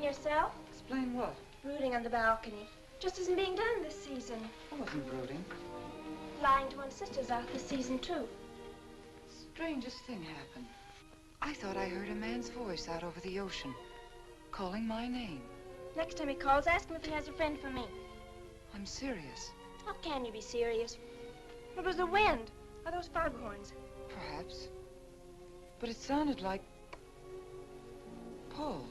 yourself. Explain what? Brooding on the balcony. Just isn't being done this season. I wasn't brooding. Lying to one's sisters out this season, too. Strangest thing happened. I thought I heard a man's voice out over the ocean, calling my name. Next time he calls, ask him if he has a friend for me. I'm serious. How can you be serious? It was the wind, or those foghorns. Perhaps. But it sounded like Paul.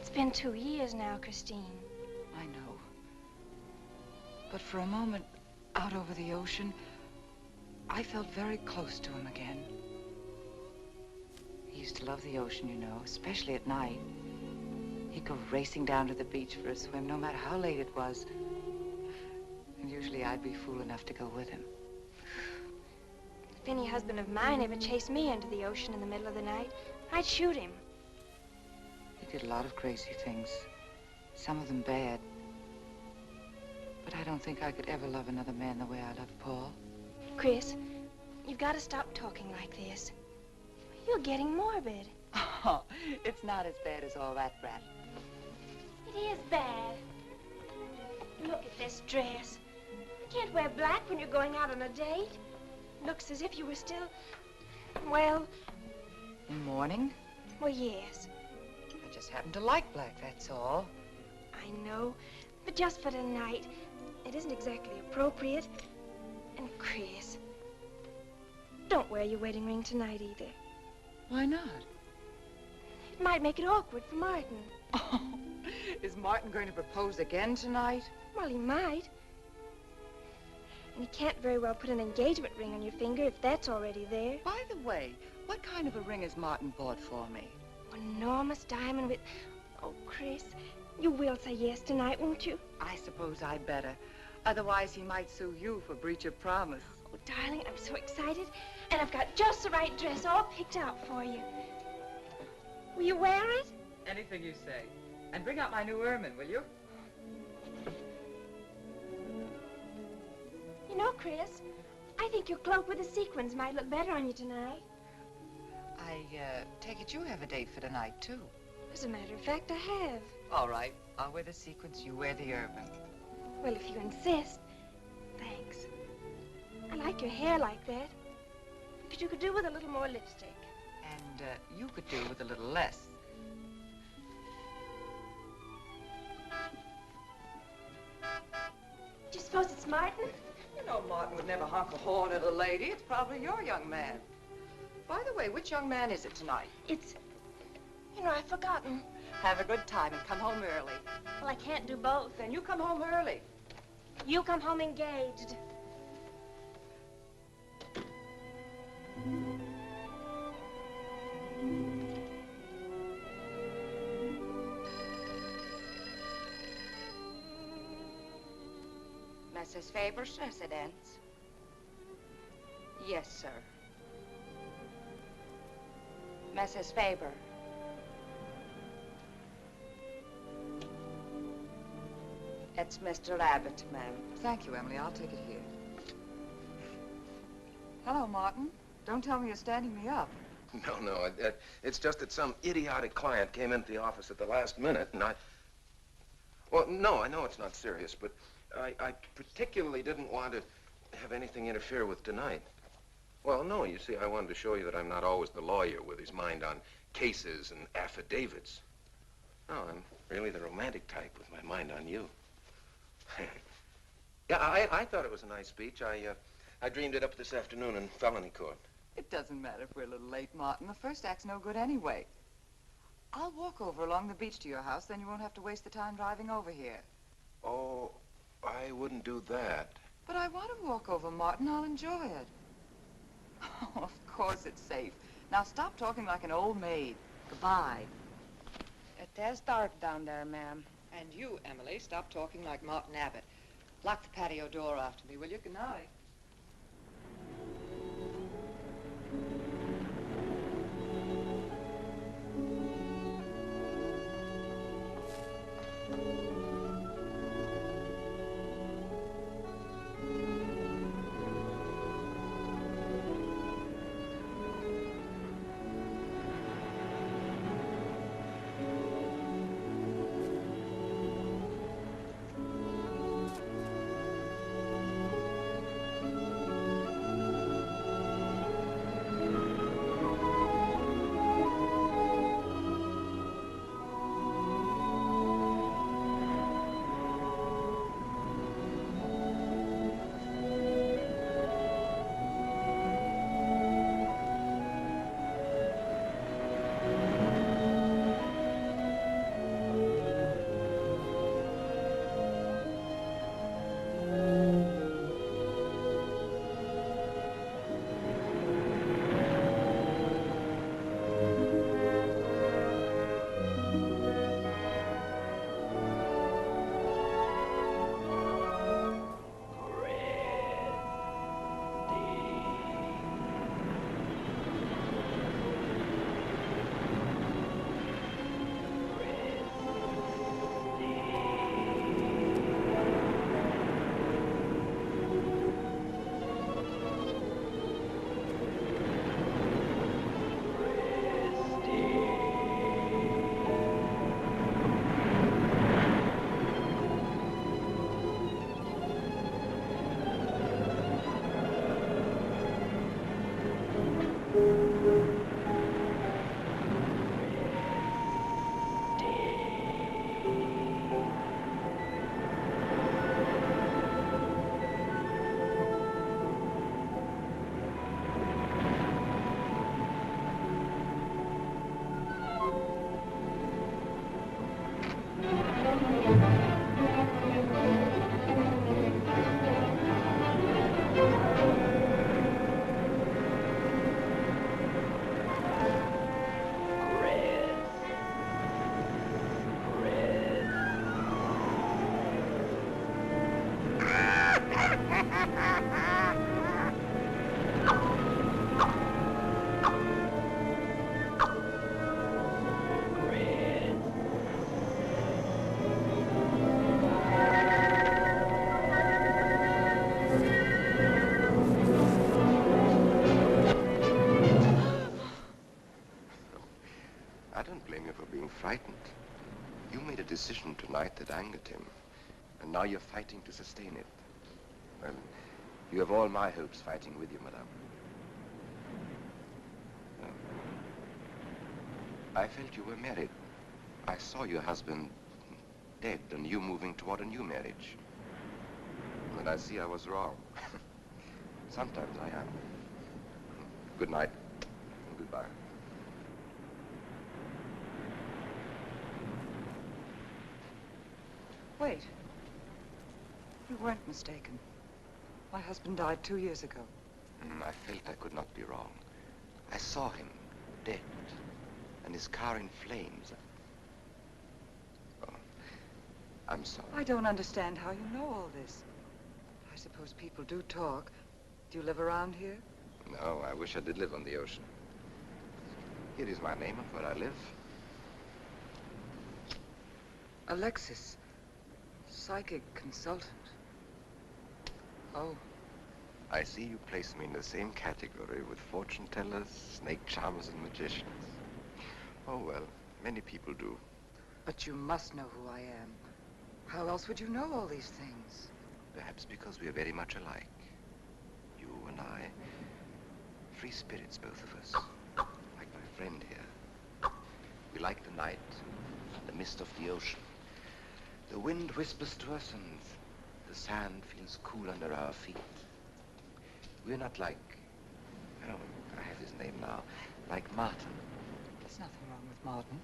It's been 2 years now, Christine. I know. But for a moment, out over the ocean, I felt very close to him again. He used to love the ocean, you know, especially at night. He'd go racing down to the beach for a swim, no matter how late it was. And usually I'd be fool enough to go with him. If any husband of mine ever chased me into the ocean in the middle of the night, I'd shoot him. He did a lot of crazy things, some of them bad. But I don't think I could ever love another man the way I love Paul. Chris, you've got to stop talking like this. You're getting morbid. Oh, it's not as bad as all that, Brat. It is bad. Look at this dress. You can't wear black when you're going out on a date. Looks as if you were still, well... In mourning? Well, yes. I just happen to like black, that's all. I know, but just for tonight, it isn't exactly appropriate. And Chris, don't wear your wedding ring tonight either. Why not? It might make it awkward for Martin. Oh, is Martin going to propose again tonight? Well, he might. And he can't very well put an engagement ring on your finger if that's already there. By the way, what kind of a ring has Martin bought for me? An enormous diamond with... Oh, Chris, you will say yes tonight, won't you? I suppose I'd better. Otherwise, he might sue you for breach of promise. Oh, darling, I'm so excited. And I've got just the right dress all picked out for you. Will you wear it? Anything you say. And bring out my new ermine, will you? You know, Chris, I think your cloak with the sequins might look better on you tonight. I take it you have a date for tonight, too. As a matter of fact, I have. All right. I'll wear the sequins, you wear the ermine. Well, if you insist. Thanks. I like your hair like that. But you could do with a little more lipstick. And you could do with a little less. Do you suppose it's Martin? You know Martin would never honk a horn at a lady. It's probably your young man. By the way, which young man is it tonight? It's... You know, I've forgotten. Have a good time and come home early. Well, I can't do both. Then you come home early. You come home engaged. Mrs. Faber's residence? Yes, sir. Mrs. Faber. It's Mr. Abbott, ma'am. Thank you, Emily. I'll take it here. Hello, Martin. Don't tell me you're standing me up. No, it's just that some idiotic client came into the office at the last minute, and Well, no, I know it's not serious, but I particularly didn't want to have anything interfere with tonight. Well, no, you see, I wanted to show you that I'm not always the lawyer with his mind on cases and affidavits. No, I'm really the romantic type with my mind on you. Yeah, I thought it was a nice speech. I dreamed it up this afternoon in felony court. It doesn't matter if we're a little late, Martin. The first act's no good anyway. I'll walk over along the beach to your house, then you won't have to waste the time driving over here. Oh, I wouldn't do that. But I want to walk over, Martin. I'll enjoy it. Oh, of course it's safe. Now stop talking like an old maid. Goodbye. It is dark down there, ma'am. And you, Emily, stop talking like Martin Abbott. Lock the patio door after me, will you? Good night. I don't blame you for being frightened. You made a decision tonight that angered him, and now you're fighting to sustain it. Well, you have all my hopes fighting with you, madame. I felt you were married. I saw your husband dead and you moving toward a new marriage. And I see I was wrong. Sometimes I am. Good night and goodbye. Wait. You weren't mistaken. My husband died 2 years ago. I felt I could not be wrong. I saw him dead and his car in flames. Oh, I'm sorry. I don't understand how you know all this. I suppose people do talk. Do you live around here? No, I wish I did live on the ocean. Here is my name and where I live. Alexis. Psychic consultant. Oh. I see you place me in the same category with fortune tellers, snake charmers, and magicians. Oh, well, many people do. But you must know who I am. How else would you know all these things? Perhaps because we are very much alike. You and I. Free spirits, both of us. Like my friend here. We like the night, the mist of the ocean. The wind whispers to us and the sand feels cool under our feet. We're not like, oh, I have his name now, like Martin. There's nothing wrong with Martin.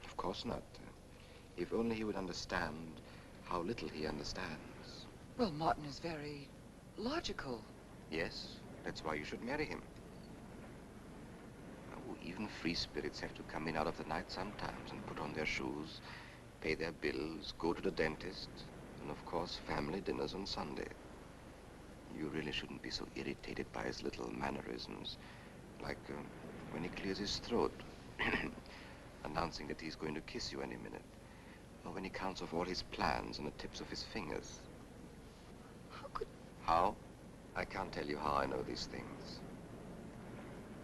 Of course not. If only he would understand how little he understands. Well, Martin is very logical. Yes, that's why you should marry him. Oh, even free spirits have to come in out of the night sometimes and put on their shoes, pay their bills, go to the dentist, and of course, family dinners on Sunday. You really shouldn't be so irritated by his little mannerisms, like when he clears his throat, announcing that he's going to kiss you any minute, or when he counts off all his plans on the tips of his fingers. How could... How? I can't tell you how I know these things.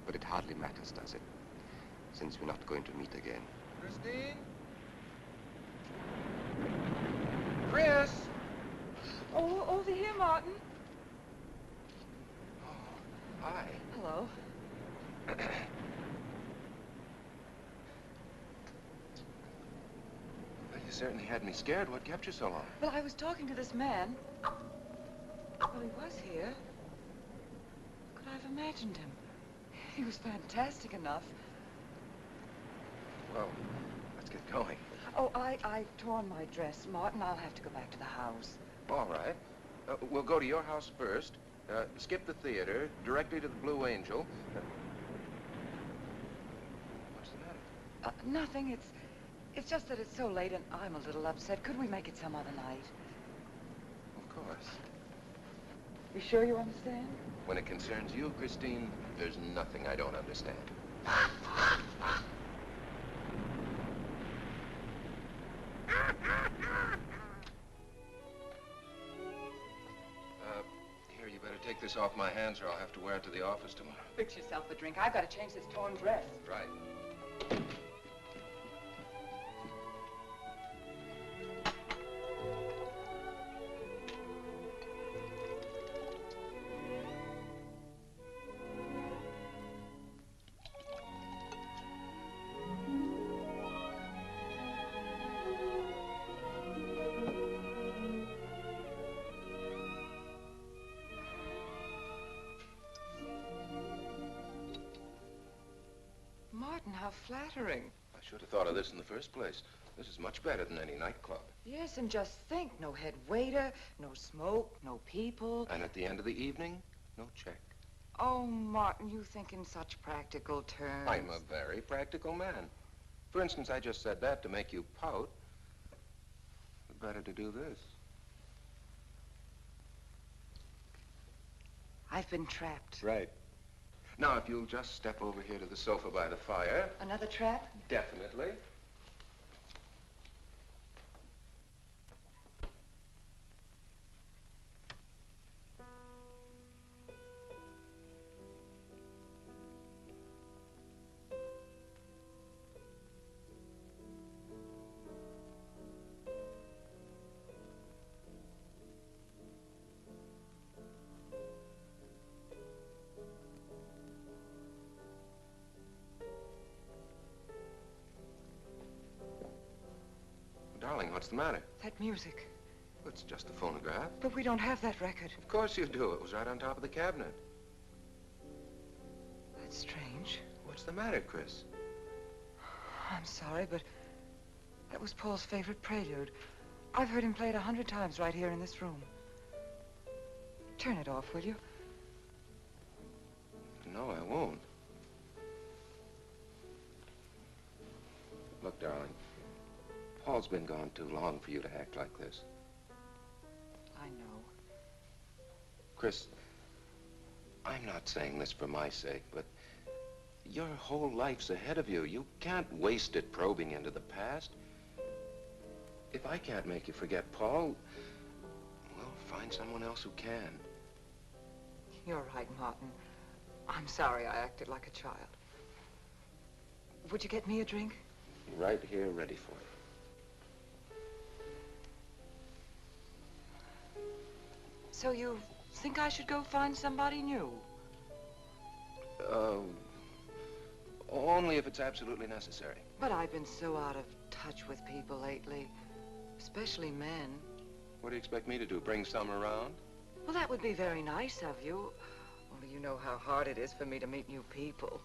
But it hardly matters, does it? Since we're not going to meet again. Christine? Chris! Oh, over here, Martin. Hi. Hello. Well, you certainly had me scared. What kept you so long? Well, I was talking to this man. Well, he was here. Could I have imagined him? He was fantastic enough. Well, let's get going. Oh, I've torn my dress. Martin, I'll have to go back to the house. All right. We'll go to your house first. Skip the theater, directly to the Blue Angel. What's the matter? Nothing. It's just that it's so late and I'm a little upset. Could we make it some other night? Of course. You sure you understand? When it concerns you, Christine, there's nothing I don't understand. Here, you better take this off my hands or I'll have to wear it to the office tomorrow. Fix yourself a drink. I've got to change this torn dress. Right. flattering. I should have thought of this in the first place. This is much better than any nightclub. Yes, and just think, no head waiter, no smoke, no people. And at the end of the evening, no check. Oh, Martin, you think in such practical terms. I'm a very practical man. For instance, I just said that to make you pout. Better to do this. I've been trapped. Right. Now, if you'll just step over here to the sofa by the fire. Another trap? Definitely. Darling, what's the matter? That music. It's just a phonograph. But we don't have that record. Of course you do. It was right on top of the cabinet. That's strange. What's the matter, Chris? I'm sorry, but that was Paul's favorite prelude. I've heard him play it 100 times right here in this room. Turn it off, will you? No, I won't. Look, darling, Paul's been gone too long for you to act like this. I know. Chris, I'm not saying this for my sake, but your whole life's ahead of you. You can't waste it probing into the past. If I can't make you forget Paul, well, find someone else who can. You're right, Martin. I'm sorry I acted like a child. Would you get me a drink? Right here, ready for you. So you think I should go find somebody new? Only if it's absolutely necessary. But I've been so out of touch with people lately, especially men. What do you expect me to do, bring some around? Well, that would be very nice of you. Only you know how hard it is for me to meet new people.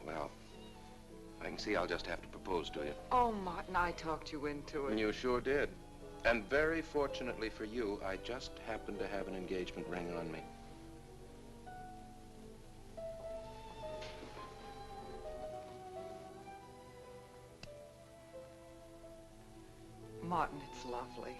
Well, I can see I'll just have to propose to you. Oh, Martin, I talked you into it. And you sure did. And very fortunately for you, I just happened to have an engagement ring on me. Martin, it's lovely.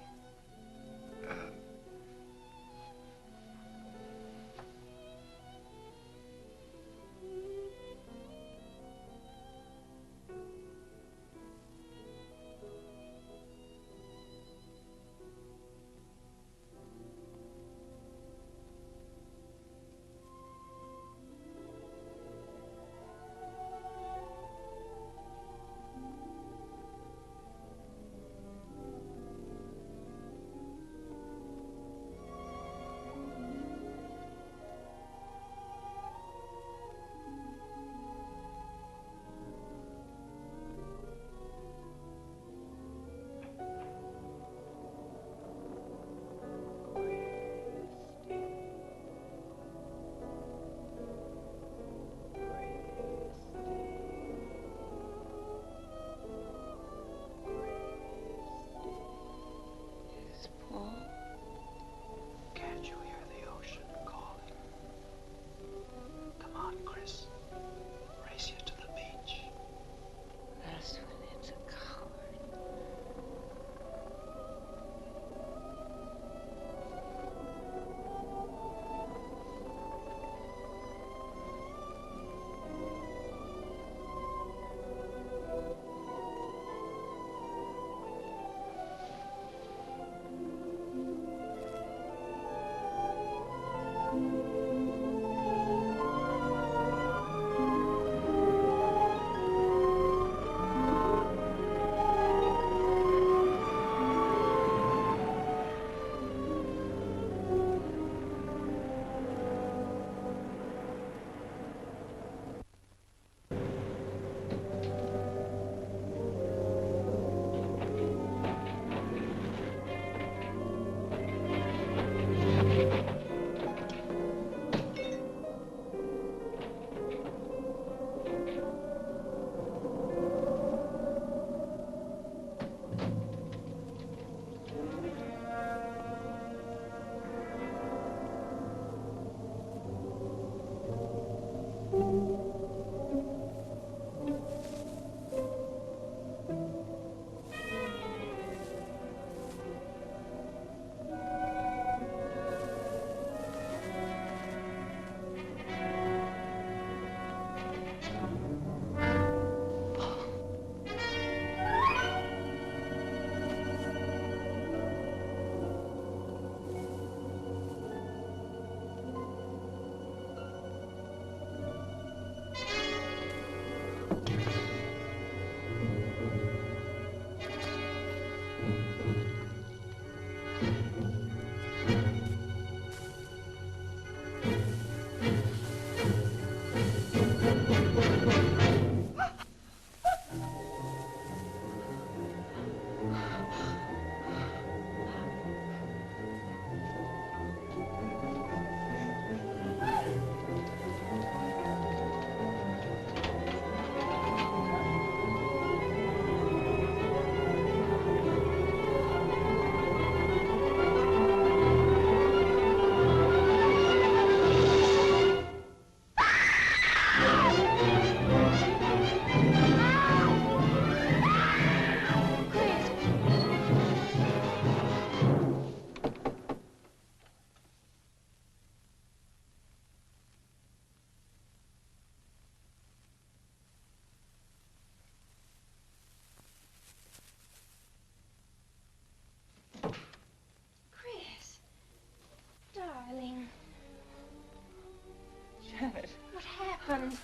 happened?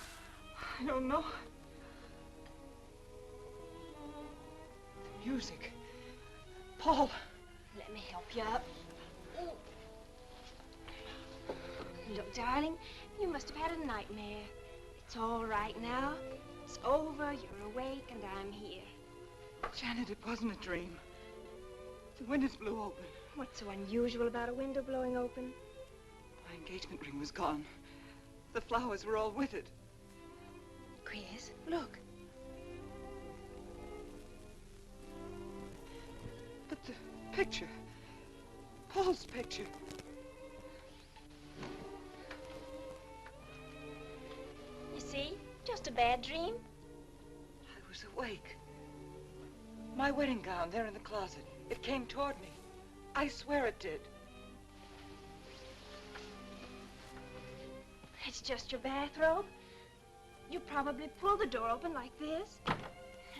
I don't know. The music. Paul. Let me help you up. Look, darling, you must have had a nightmare. It's all right now. It's over, you're awake, and I'm here. Janet, it wasn't a dream. The windows blew open. What's so unusual about a window blowing open? My engagement ring was gone. The flowers were all with it. Chris, look. But the picture. Paul's picture. You see? Just a bad dream. I was awake. My wedding gown there in the closet. It came toward me. I swear it did. It's just your bathrobe. You probably pulled the door open like this,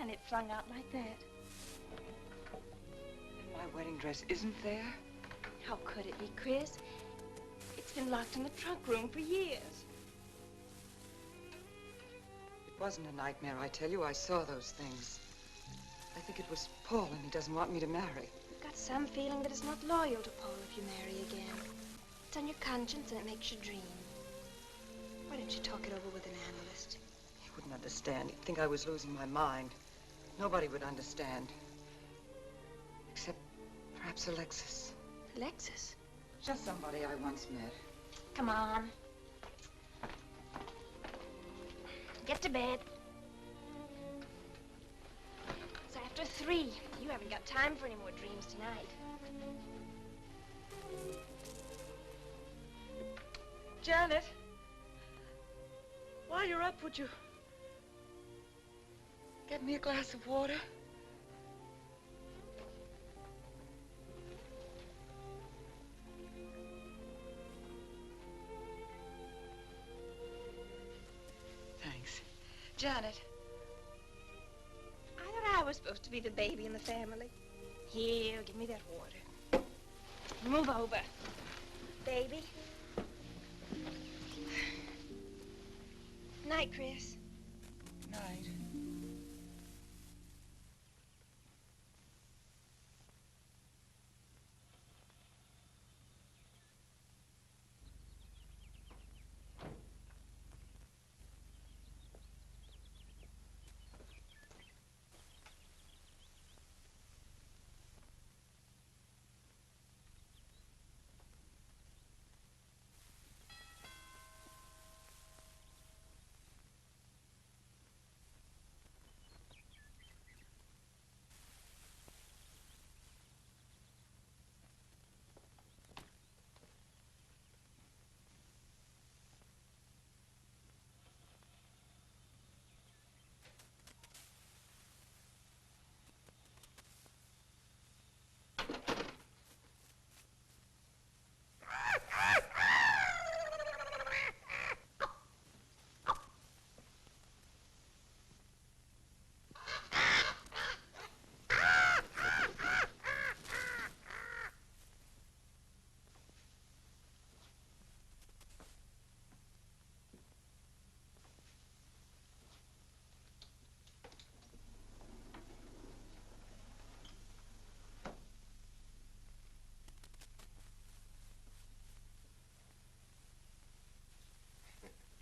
and it flung out like that. And my wedding dress isn't there? How could it be, Chris? It's been locked in the trunk room for years. It wasn't a nightmare, I tell you. I saw those things. I think it was Paul, and he doesn't want me to marry. I've got some feeling that it's not loyal to Paul if you marry again. It's on your conscience and it makes you dream. Why don't you talk it over with an analyst? He wouldn't understand. He'd think I was losing my mind. Nobody would understand. Except perhaps Alexis. Alexis? Just somebody I once met. Come on. Get to bed. It's after 3. You haven't got time for any more dreams tonight. Janet, while you're up, would you get me a glass of water? Thanks. Janet. I thought I was supposed to be the baby in the family. Here, give me that water. Move over. Baby. Night, Chris. Night.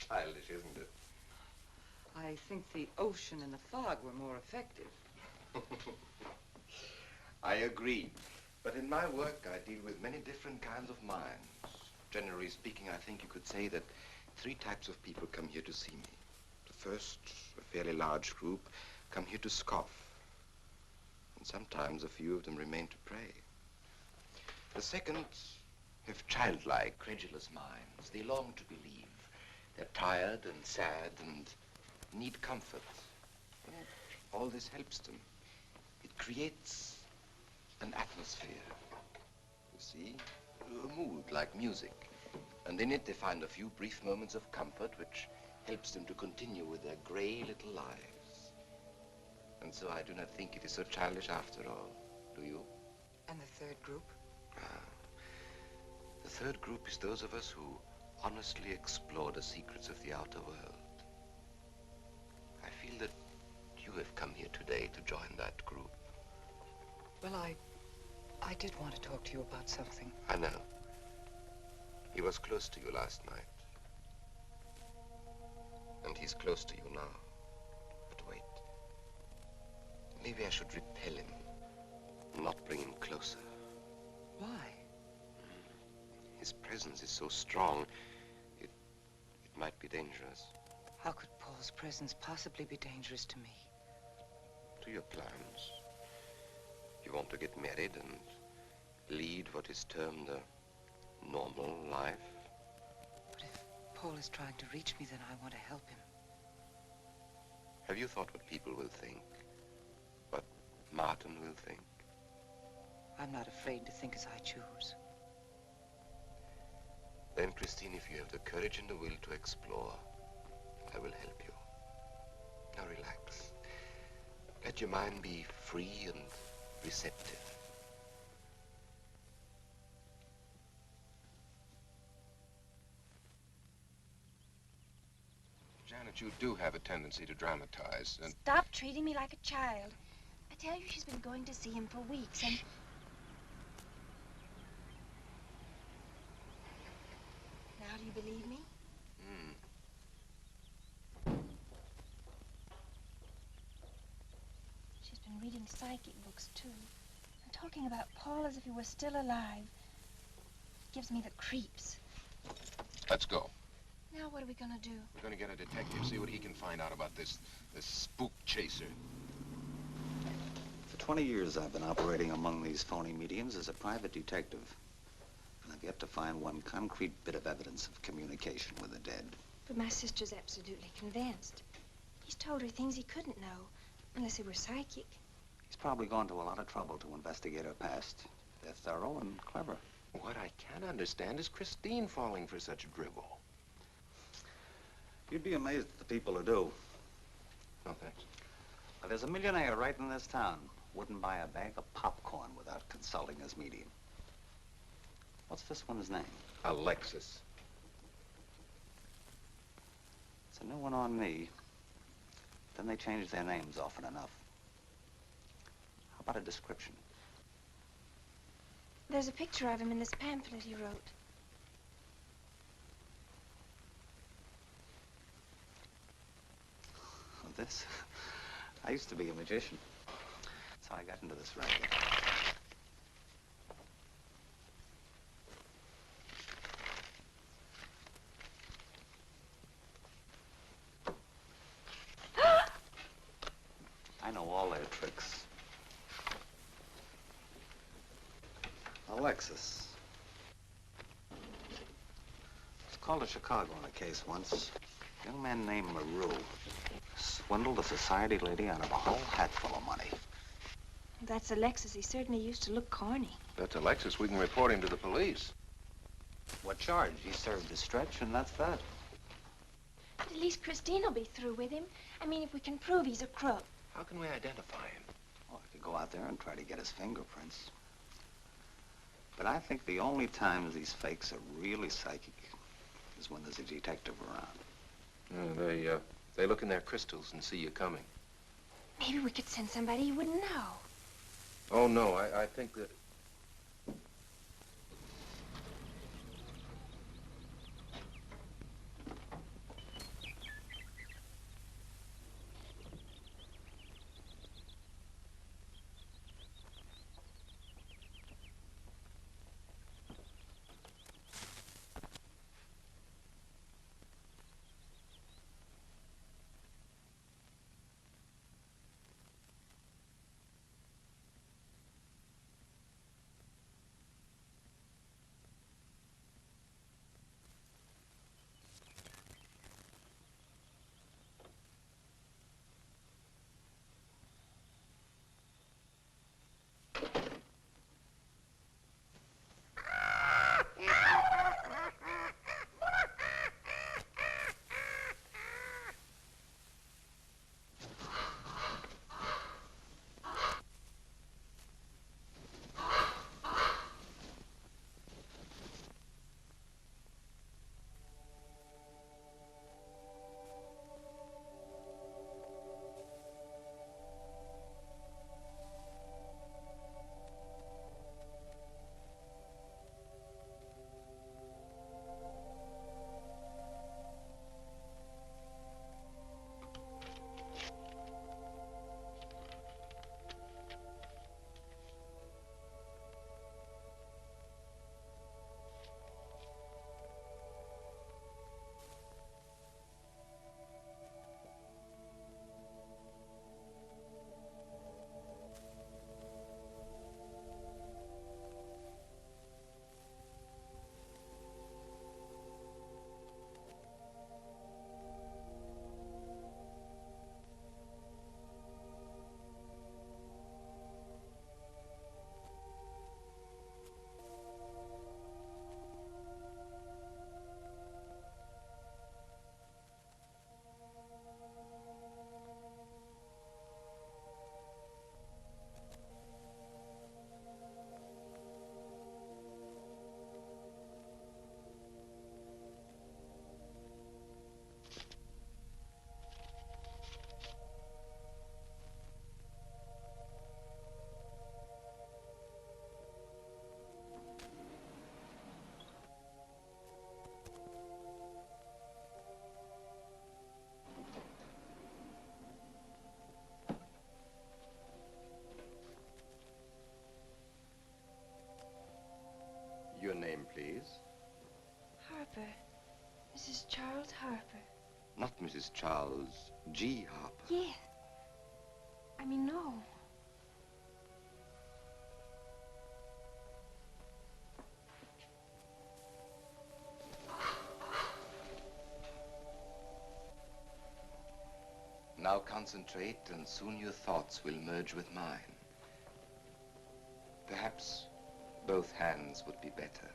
Childish, isn't it? I think the ocean and the fog were more effective. I agree. But in my work, I deal with many different kinds of minds. Generally speaking, I think you could say that 3 types of people come here to see me. The first, a fairly large group, come here to scoff. And sometimes a few of them remain to pray. The second have childlike, credulous minds. They long to believe. They're tired and sad and need comfort. And all this helps them. It creates an atmosphere. You see? A mood like music. And in it they find a few brief moments of comfort which helps them to continue with their gray little lives. And so I do not think it is so childish after all. Do you? And the third group? The third group is those of us who honestly explore the secrets of the outer world. have come here today to join that group? Well, I did want to talk to you about something. I know. He was close to you last night. And he's close to you now. But wait. Maybe I should repel him, not bring him closer. Why? His presence is so strong, it might be dangerous. How could Paul's presence possibly be dangerous to me? To your plans. You want to get married and lead what is termed a normal life. But if Paul is trying to reach me, then I want to help him. Have you thought what people will think? What Martin will think? I'm not afraid to think as I choose. Then, Christine, if you have the courage and the will to explore, I will help you. Now relax. Let your mind be free and receptive. Janet, you do have a tendency to dramatize, and... Stop treating me like a child. I tell you, she's been going to see him for weeks, and... Now do you believe me? She's been reading psychic books, too. And talking about Paul as if he were still alive. It gives me the creeps. Let's go. Now what are we gonna do? We're gonna get a detective, see what he can find out about this spook chaser. For 20 years, I've been operating among these phony mediums as a private detective. And I've yet to find one concrete bit of evidence of communication with the dead. But my sister's absolutely convinced. He's told her things he couldn't know, unless he were psychic. He's probably gone to a lot of trouble to investigate her past. They're thorough and clever. What I can't understand is Christine falling for such drivel. You'd be amazed at the people who do. No, thanks. Well, there's a millionaire right in this town. Wouldn't buy a bag of popcorn without consulting his medium. What's this one's name? Alexis. It's a new one on me. Then they change their names often enough. How about a description? There's a picture of him in this pamphlet he wrote. This? I used to be a magician. That's how I got into this racket. I know all their tricks. Alexis. I was called to Chicago on a case once. A young man named Maru swindled a society lady out of a whole hatful of money. That's Alexis. He certainly used to look corny. That's Alexis. We can report him to the police. What charge? He served his stretch, and that's that. But at least Christine will be through with him. I mean, if we can prove he's a crook. How can we identify him? Well, I could go out there and try to get his fingerprints. But I think the only times these fakes are really psychic is when there's a detective around. They look in their crystals and see you coming. Maybe we could send somebody you wouldn't know. Oh, no, I think that... please? Harper. Mrs. Charles Harper. Not Mrs. Charles G. Harper. Yeah. I mean, no. Now concentrate, and soon your thoughts will merge with mine. Perhaps both hands would be better.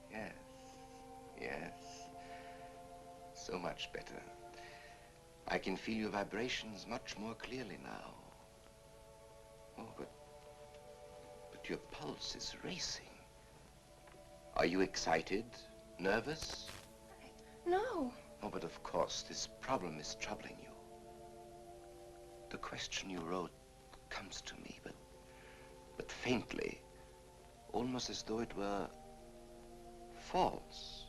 Yes, yes. So much better. I can feel your vibrations much more clearly now. Oh, but your pulse is racing. Are you excited? Nervous? No. Oh, but of course, this problem is troubling you. The question you wrote comes to me, but faintly, almost as though it were false.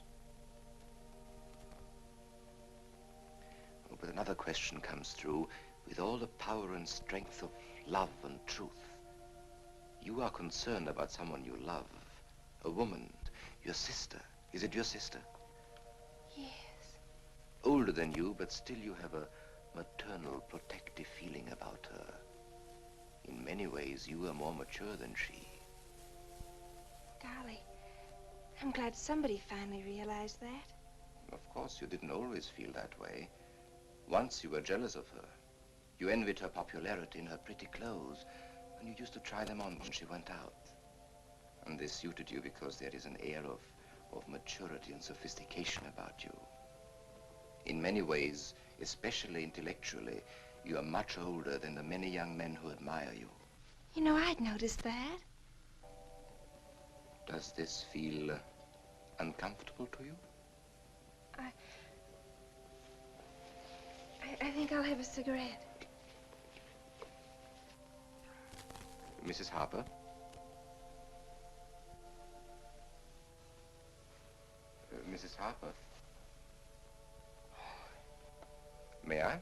Oh, but another question comes through with all the power and strength of love and truth. You are concerned about someone you love, a woman, your sister. Is it your sister? Yes. Older than you, but still you have a maternal, protective feeling about her. In many ways, you are more mature than she. Golly, I'm glad somebody finally realized that. Of course, you didn't always feel that way. Once you were jealous of her. You envied her popularity in her pretty clothes, and you used to try them on when she went out. And they suited you because there is an air of maturity and sophistication about you. In many ways, especially intellectually, you are much older than the many young men who admire you. You know, I'd noticed that. Does this feel uncomfortable to you? I think I'll have a cigarette. Mrs. Harper? Mrs. Harper? May I?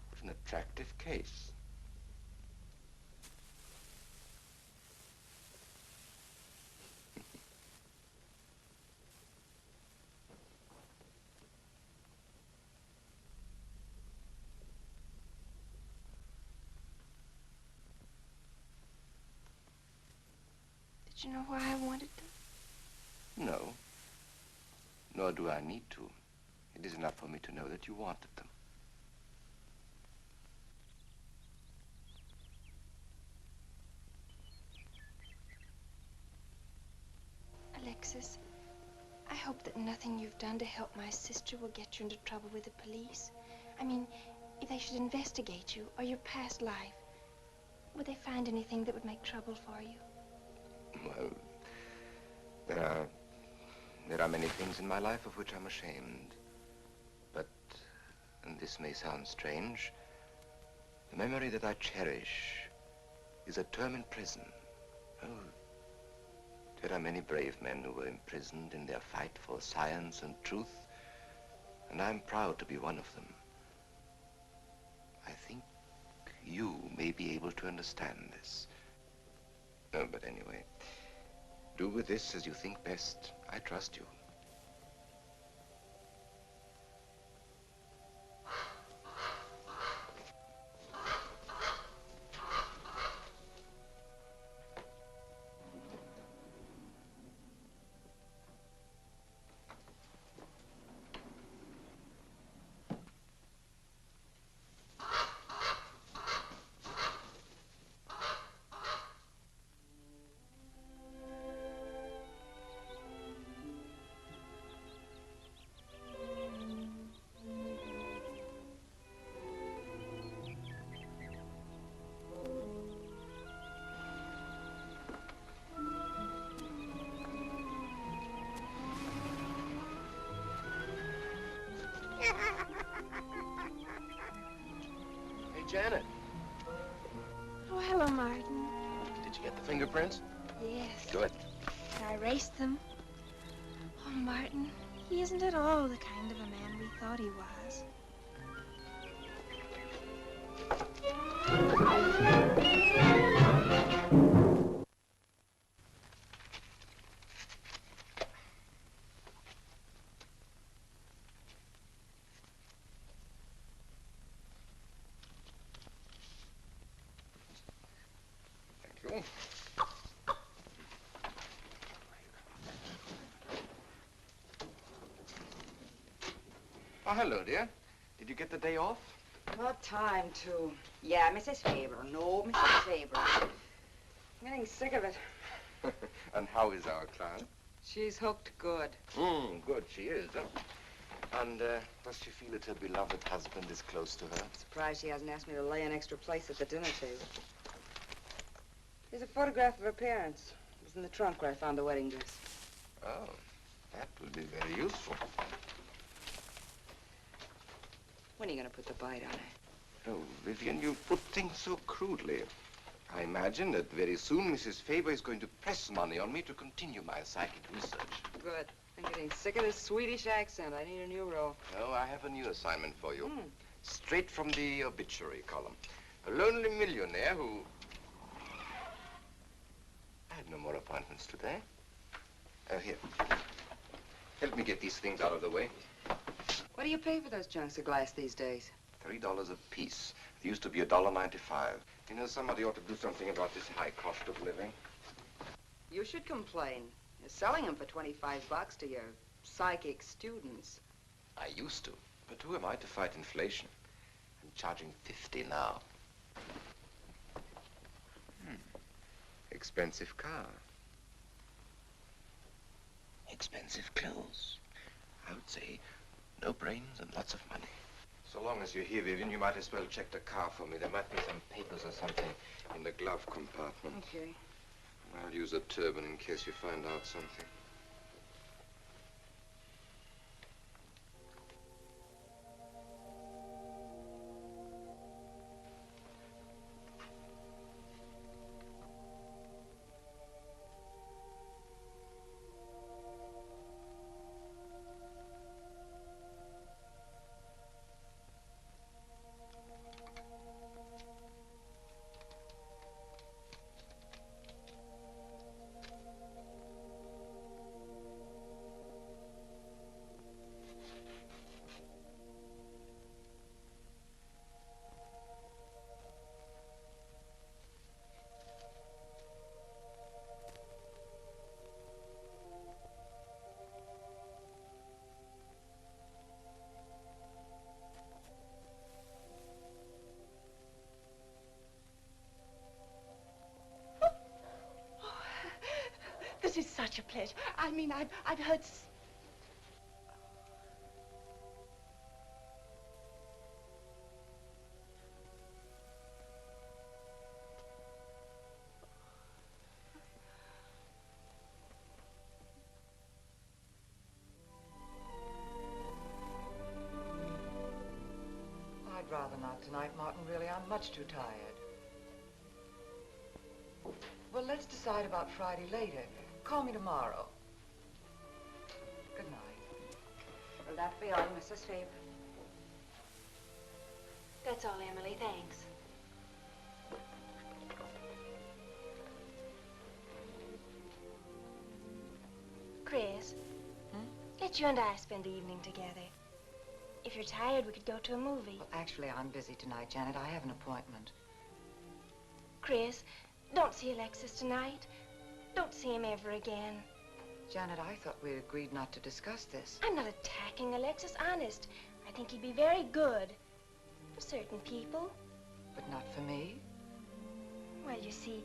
What an attractive case. Did you know why I wanted them? No. Nor do I need to. It is enough for me to know that you wanted them. Alexis, I hope that nothing you've done to help my sister will get you into trouble with the police. I mean, if they should investigate you or your past life, would they find anything that would make trouble for you? Well, there are many things in my life of which I'm ashamed. But, and this may sound strange, the memory that I cherish is a term in prison. Oh, there are many brave men who were imprisoned in their fight for science and truth, and I'm proud to be one of them. I think you may be able to understand this. But anyway, do with this as you think best. I trust you. Janet. Oh, hello, Martin. Did you get the fingerprints? Yes. Good. I erased them. Oh, Martin, he isn't at all the kind of a man we thought he was. Thank you. Oh, hello, dear. Did you get the day off? What time to? Yeah, Mrs. Faber. No, Mrs. Faber. I'm getting sick of it. And how is our client? She's hooked good. Good, she is. And does she feel that her beloved husband is close to her? Surprised she hasn't asked me to lay an extra place at the dinner table. Here's a photograph of her parents. It was in the trunk where I found the wedding dress. Oh, that will be very useful. When are you going to put the bite on it? Oh, Vivian, you put things so crudely. I imagine that very soon Mrs. Faber is going to press money on me to continue my psychic research. Good. I'm getting sick of this Swedish accent. I need a new role. Oh, I have a new assignment for you. Straight from the obituary column. A lonely millionaire who... I had no more appointments today. Here. Help me get these things out of the way. What do you pay for those chunks of glass these days? $3 a piece. It used to be $1.95. You know, somebody ought to do something about this high cost of living. You should complain. You're selling them for 25 bucks to your psychic students. I used to. But who am I to fight inflation? I'm charging 50 now. Expensive car. Expensive clothes. I would say no brains and lots of money. So long as you're here, Vivian, you might as well check the car for me. There might be some papers or something in the glove compartment. Okay. I'll use a turban in case you find out something. This is such a pleasure. I mean, I've heard... I'd rather not tonight, Martin, really. I'm much too tired. Well, let's decide about Friday later. Call me tomorrow. Good night. Will that be all, Mrs. Faber? That's all, Emily. Thanks. Chris, let you and I spend the evening together. If you're tired, we could go to a movie. Well, actually, I'm busy tonight, Janet. I have an appointment. Chris, don't see Alexis tonight. Don't see him ever again. Janet, I thought we agreed not to discuss this. I'm not attacking Alexis, honest. I think he'd be very good for certain people. But not for me? Well, you see,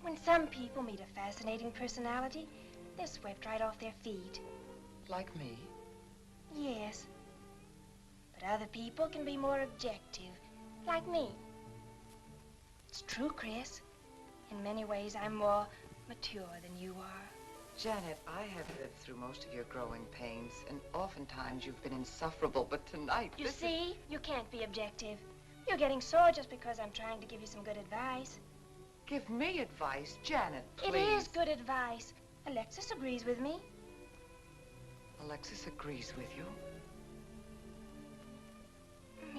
when some people meet a fascinating personality, they're swept right off their feet. Like me? Yes. But other people can be more objective, like me. It's true, Chris. In many ways, I'm more mature than you are. Janet, I have lived through most of your growing pains, and oftentimes you've been insufferable, but tonight, You see, you can't be objective. You're getting sore just because I'm trying to give you some good advice. Give me advice, Janet, please. It is good advice. Alexis agrees with me. Alexis agrees with you?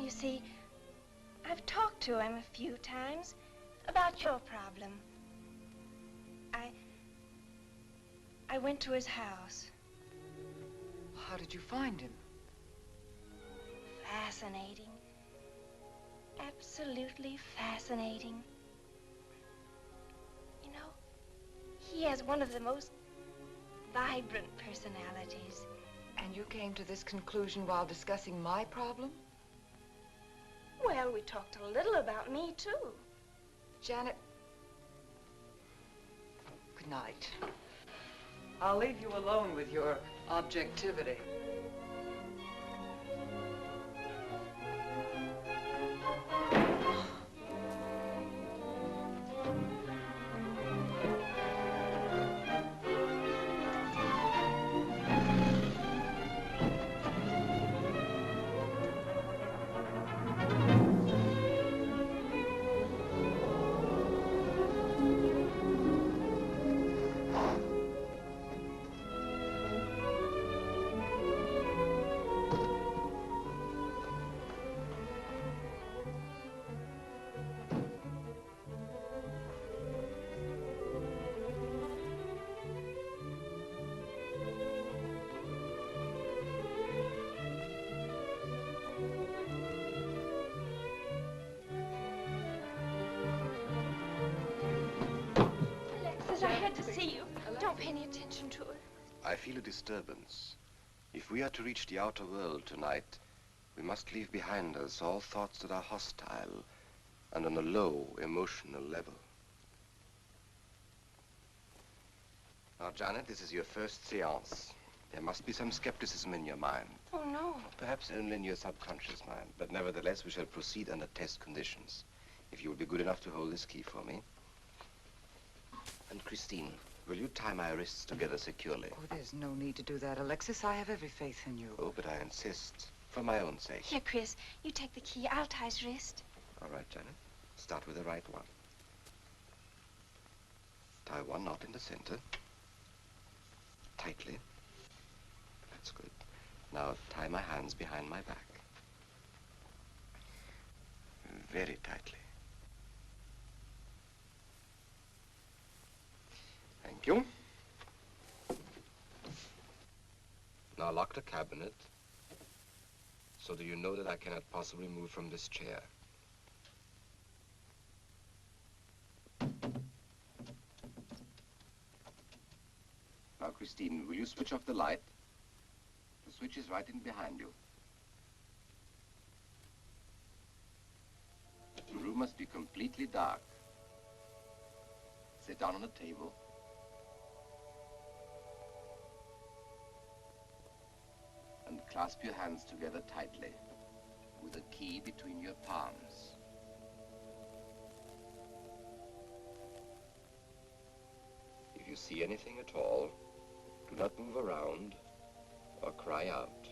You see, I've talked to him a few times about your problem. I went to his house. How did you find him? Fascinating. Absolutely fascinating. You know, he has one of the most vibrant personalities. And you came to this conclusion while discussing my problem? Well, we talked a little about me, too. Janet, good night. I'll leave you alone with your objectivity. Alexis, I had to see you. Don't pay any attention to her. I feel a disturbance. If we are to reach the outer world tonight, we must leave behind us all thoughts that are hostile and on a low emotional level. Now, Janet, this is your first seance. There must be some skepticism in your mind. Oh, no. Perhaps only in your subconscious mind, but nevertheless, we shall proceed under test conditions. If you will be good enough to hold this key for me. And Christine, will you tie my wrists together securely? Oh, there's no need to do that, Alexis. I have every faith in you. Oh, but I insist, for my own sake. Here, Chris, you take the key. I'll tie his wrist. All right, Janet. Start with the right one. Tie one knot in the center. Tightly. That's good. Now tie my hands behind my back. Very tightly. Thank you. Now lock the cabinet so that you know that I cannot possibly move from this chair. Now, Christine, will you switch off the light? The switch is right in behind you. The room must be completely dark. Sit down on the table. And clasp your hands together tightly, with a key between your palms. If you see anything at all, do not move around or cry out.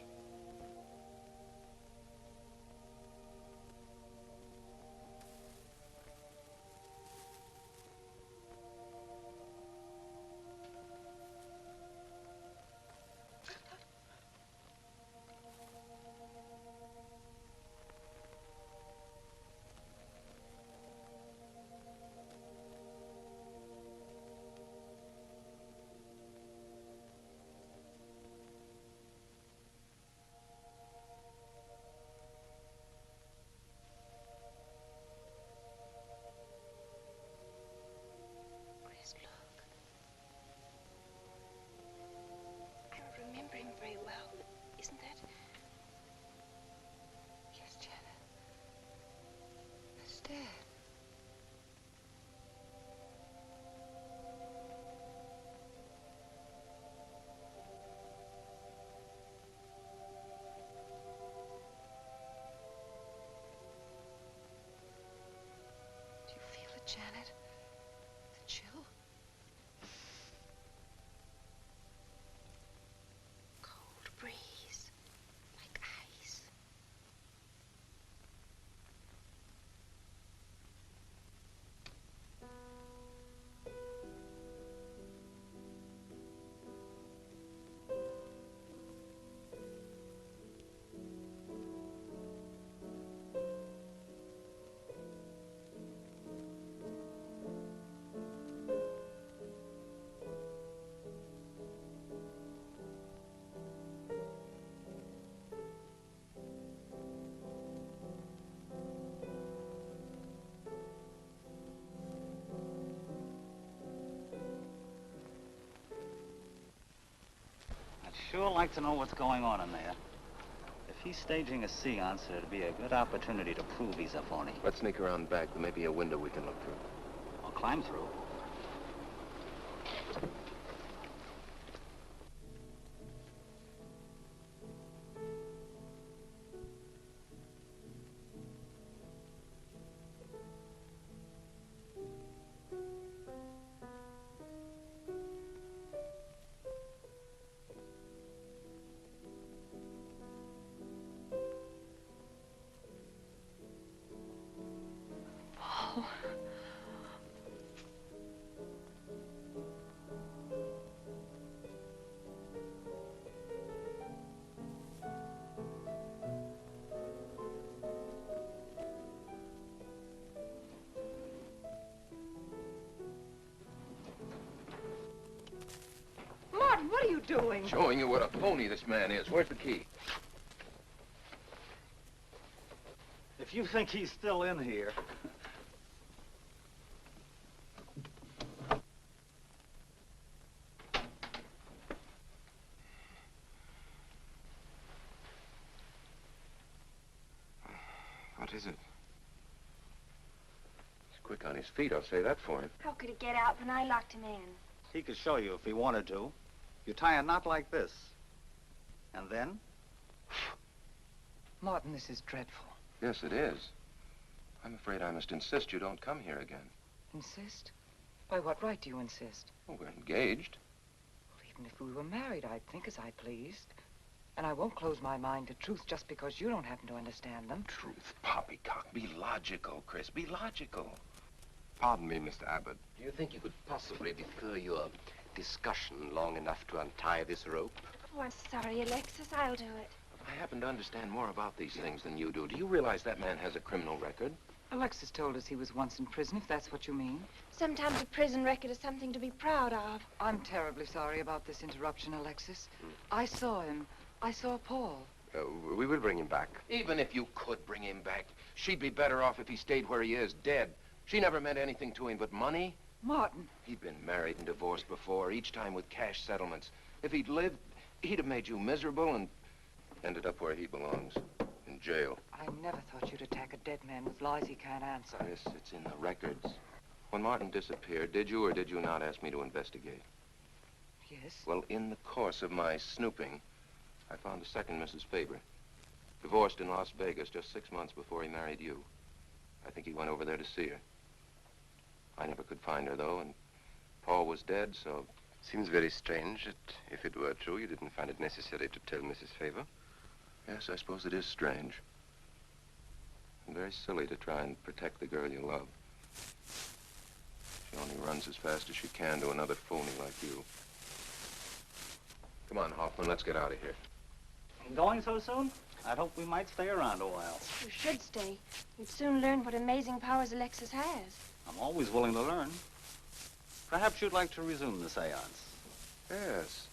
sure like to know what's going on in there. If he's staging a seance, it'd be a good opportunity to prove he's a phony. Let's sneak around back. There may be a window we can look through. I'll climb through. Martin, what are you doing? Showing you what a phony this man is. Where's the key? If you think he's still in here... What is it? He's quick on his feet, I'll say that for him. How could he get out when I locked him in? He could show you if he wanted to. You tie a knot like this. And then? Martin, this is dreadful. Yes, it is. I'm afraid I must insist you don't come here again. Insist? By what right do you insist? Well, we're engaged. Well, even if we were married, I'd think as I pleased. And I won't close my mind to truth just because you don't happen to understand them. Truth, poppycock. Be logical, Chris. Be logical. Pardon me, Mr. Abbott. Do you think you could possibly defer your discussion long enough to untie this rope? Oh, I'm sorry, Alexis. I'll do it. I happen to understand more about these things than you do. Do you realize that man has a criminal record? Alexis told us he was once in prison, if that's what you mean. Sometimes a prison record is something to be proud of. I'm terribly sorry about this interruption, Alexis. I saw him. I saw Paul. We will bring him back. Even if you could bring him back, she'd be better off if he stayed where he is, dead. She never meant anything to him but money. Martin. He'd been married and divorced before, each time with cash settlements. If he'd lived, he'd have made you miserable and ended up where he belongs, in jail. I never thought you'd attack a dead man with lies he can't answer. Yes, it's in the records. When Martin disappeared, did you or did you not ask me to investigate? Yes. Well, in the course of my snooping, I found a second Mrs. Faber, divorced in Las Vegas just 6 months before he married you. I think he went over there to see her. I never could find her, though, and Paul was dead, so... Seems very strange that if it were true, you didn't find it necessary to tell Mrs. Faber. Yes, I suppose it is strange. And very silly to try and protect the girl you love. She only runs as fast as she can to another phony like you. Come on, Hoffman, let's get out of here. Going so soon? I'd hope we might stay around a while. You should stay. You'd soon learn what amazing powers Alexis has. I'm always willing to learn. Perhaps you'd like to resume the seance. Yes.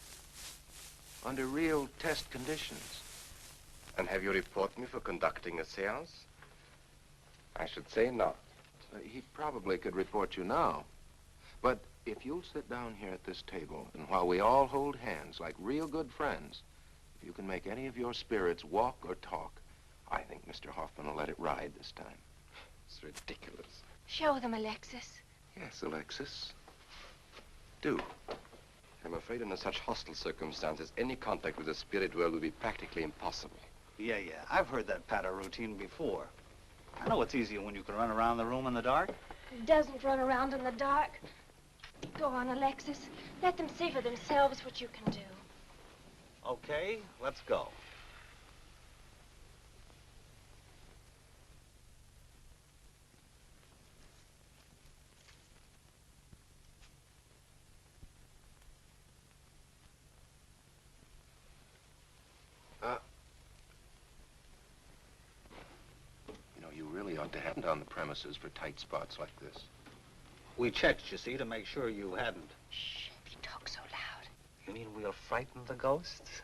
Under real test conditions. And have you reported me for conducting a seance? I should say not. He probably could report you now. But if you'll sit down here at this table, and while we all hold hands like real good friends, if you can make any of your spirits walk or talk, I think Mr. Hoffman will let it ride this time. It's ridiculous. Show them, Alexis. Yes, Alexis. Do. I'm afraid under such hostile circumstances, any contact with the spirit world would be practically impossible. Yeah. I've heard that patter routine before. I know it's easier when you can run around the room in the dark. Who doesn't run around in the dark? Go on, Alexis. Let them see for themselves what you can do. Okay, let's go. You really ought to have on the premises for tight spots like this. We checked, you see, to make sure you hadn't. Shh, you talk so loud. You mean we'll frighten the ghosts?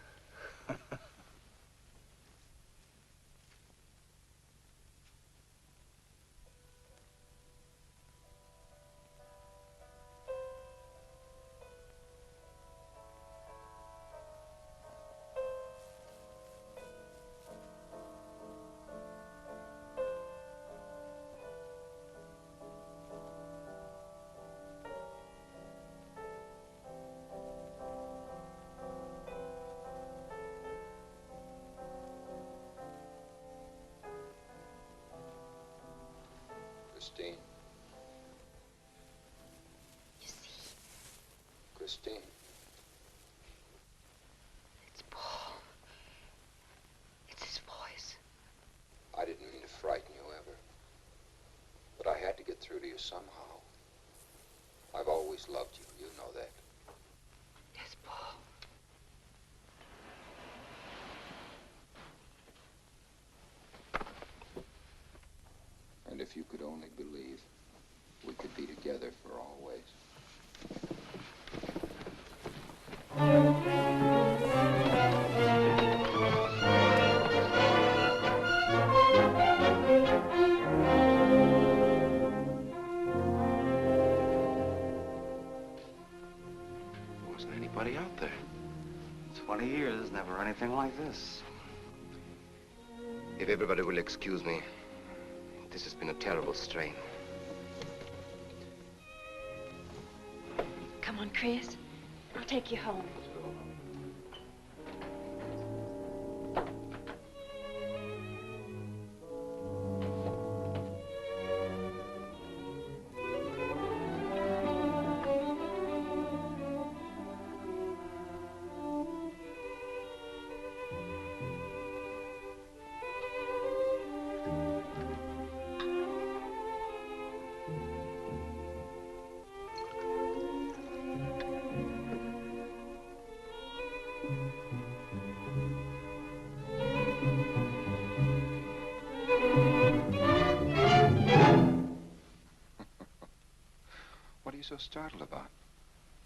Christine. You see, Christine. it's Paul. It's his voice. I didn't mean to frighten you ever. But I had to get through to you somehow. I've always loved you. You know that. Yes, Paul. And if you could only believe, we could be together for always. Wasn't anybody out there. 20 years, never anything like this. If everybody will excuse me, this has been a terrible strain. Come on, Chris. I'll take you home. What are you so startled about?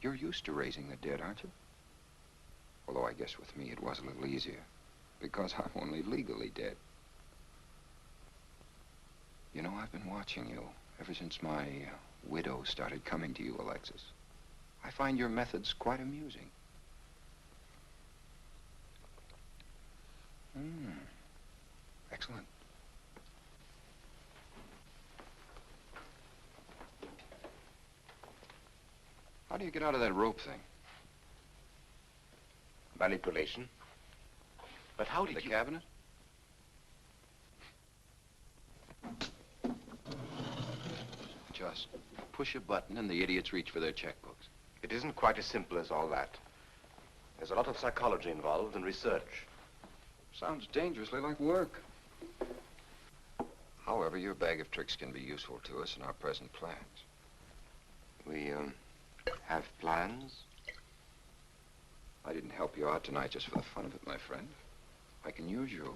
You're used to raising the dead, aren't you? Although I guess with me it was a little easier, because I'm only legally dead. You know, I've been watching you ever since my widow started coming to you, Alexis. I find your methods quite amusing. Excellent. How do you get out of that rope thing? Manipulation. But how did The you... cabinet? Just push a button and the idiots reach for their checkbooks. It isn't quite as simple as all that. There's a lot of psychology involved and research. Sounds dangerously like work. However, your bag of tricks can be useful to us in our present plans. We, have plans? I didn't help you out tonight just for the fun of it, my friend. I can use you.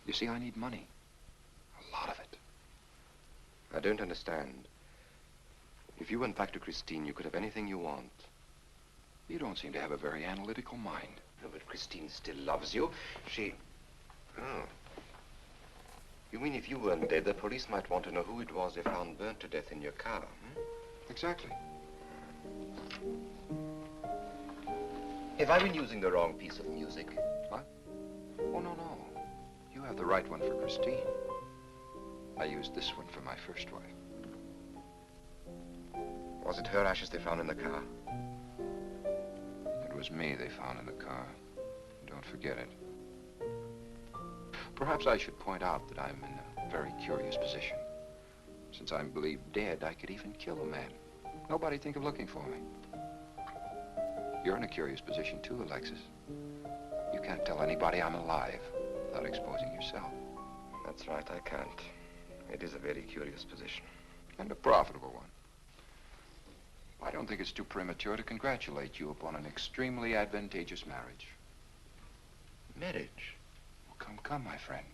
You see, I need money. A lot of it. I don't understand. If you went back to Christine, you could have anything you want. You don't seem to have a very analytical mind. No, but Christine still loves you. She... Oh. You mean if you weren't dead, the police might want to know who it was they found burnt to death in your car, hmm? Exactly. Have I been using the wrong piece of music? What? Oh, no, no. You have the right one for Christine. I used this one for my first wife. Was it her ashes they found in the car? It was me they found in the car. Don't forget it. Perhaps I should point out that I'm in a very curious position. Since I'm believed dead, I could even kill a man. Nobody'd think of looking for me. You're in a curious position too, Alexis. You can't tell anybody I'm alive without exposing yourself. That's right, I can't. It is a very curious position. And a profitable one. I don't think it's too premature to congratulate you upon an extremely advantageous marriage. Marriage? Well, come, my friend.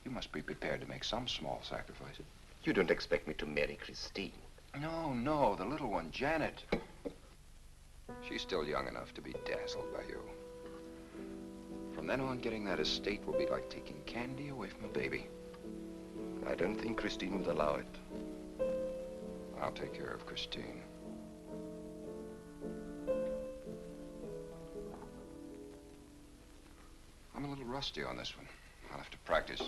You must be prepared to make some small sacrifices. You don't expect me to marry Christine? No, the little one, Janet. She's still young enough to be dazzled by you. From then on, getting that estate will be like taking candy away from a baby. I don't think Christine would allow it. I'll take care of Christine. I'm a little rusty on this one. I'll have to practice.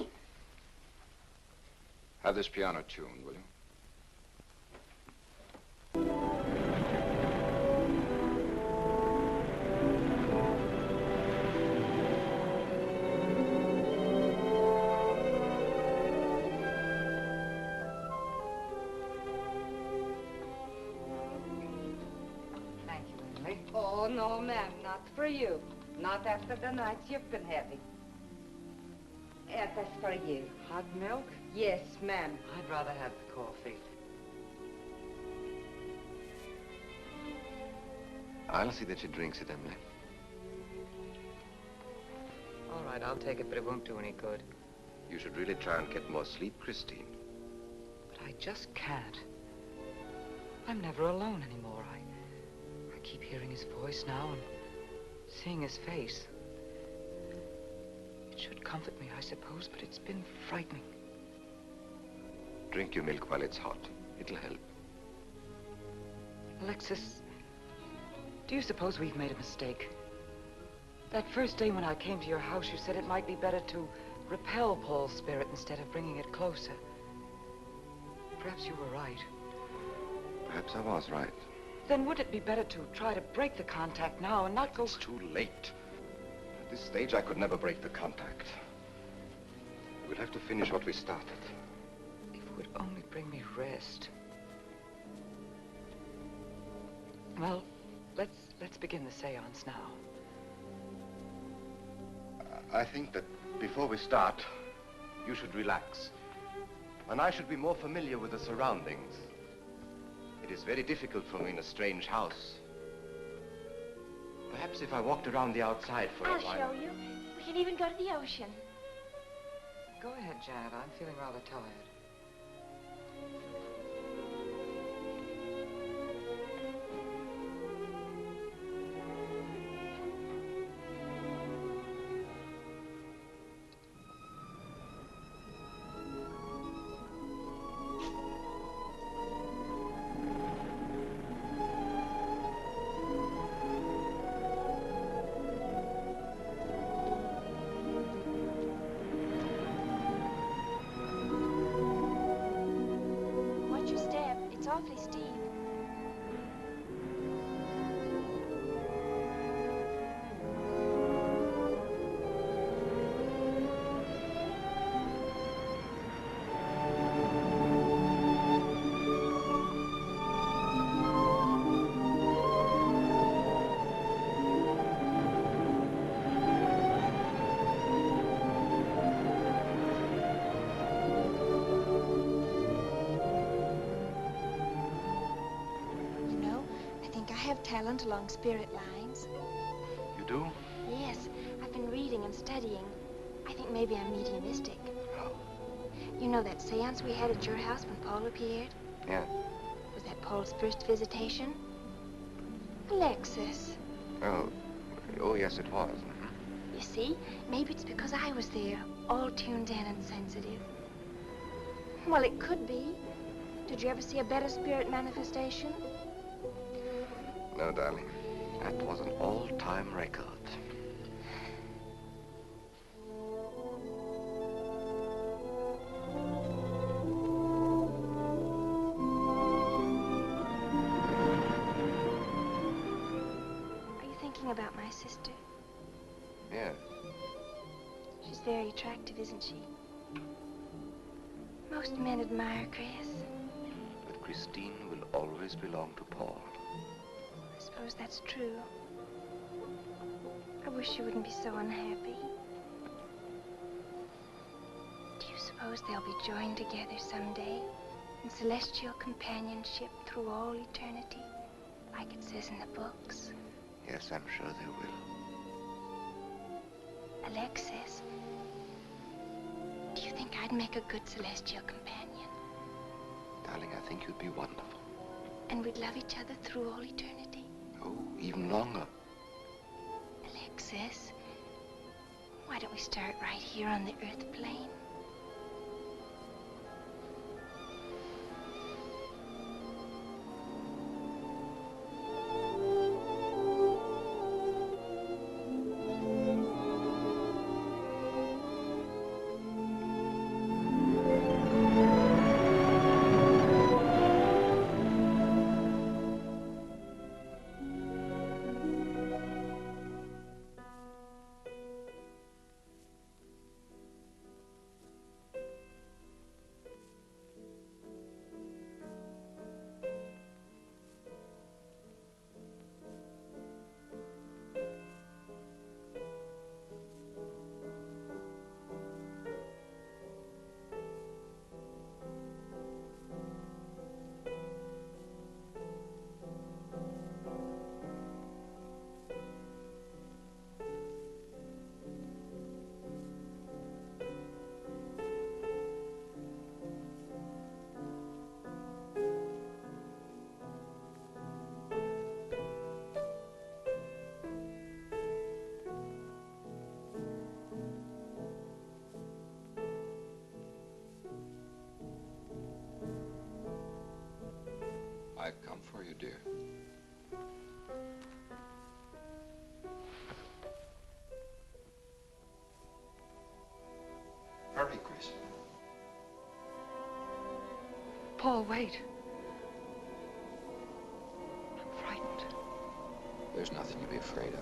Have this piano tuned, will you? Oh, no, ma'am, not for you. Not after the nights you've been having. That's for you. Hot milk? Yes, ma'am. I'd rather have the coffee. I'll see that she drinks it, Emily. All right, I'll take it, but it won't do any good. You should really try and get more sleep, Christine. But I just can't. I'm never alone anymore. I keep hearing his voice now and seeing his face. It should comfort me, I suppose, but it's been frightening. Drink your milk while it's hot. It'll help. Alexis, do you suppose we've made a mistake? That first day when I came to your house, you said it might be better to repel Paul's spirit instead of bringing it closer. Perhaps you were right. Perhaps I was right. Then would it be better to try to break the contact now and not go... It's too late. At this stage, I could never break the contact. We'll have to finish what we started. If it would only bring me rest. Well, let's begin the seance now. I think that before we start, you should relax. And I should be more familiar with the surroundings. It is very difficult for me in a strange house. Perhaps if I walked around the outside for a while... I'll show you. We can even go to the ocean. Go ahead, Janet. I'm feeling rather tired. Watch your step. It's awfully steep. You know, I think I have talent along spirit lines. You do? Yes, I've been reading and studying. I think maybe I'm mediumistic. Oh. You know that seance we had at your house when Paul appeared? Yeah. Was that Paul's first visitation? Alexis. Oh, yes, it was. Mhm. You see, maybe it's because I was there, all tuned in and sensitive. Well, it could be. Did you ever see a better spirit manifestation? No, darling. That was an all-time record. Are you thinking about my sister? Yeah. She's very attractive, isn't she? Most men admire Chris. But Christine will always belong to Paul. I suppose that's true. I wish she wouldn't be so unhappy. Do you suppose they'll be joined together someday in celestial companionship through all eternity, like it says in the books? Yes, I'm sure they will. Alexis, do you think I'd make a good celestial companion? Darling, I think you'd be wonderful. And we'd love each other through all eternity? Oh, even longer. Alexis, why don't we start right here on the earth plane? I've come for you, dear. Hurry, Chris. Paul, wait. I'm frightened. There's nothing to be afraid of.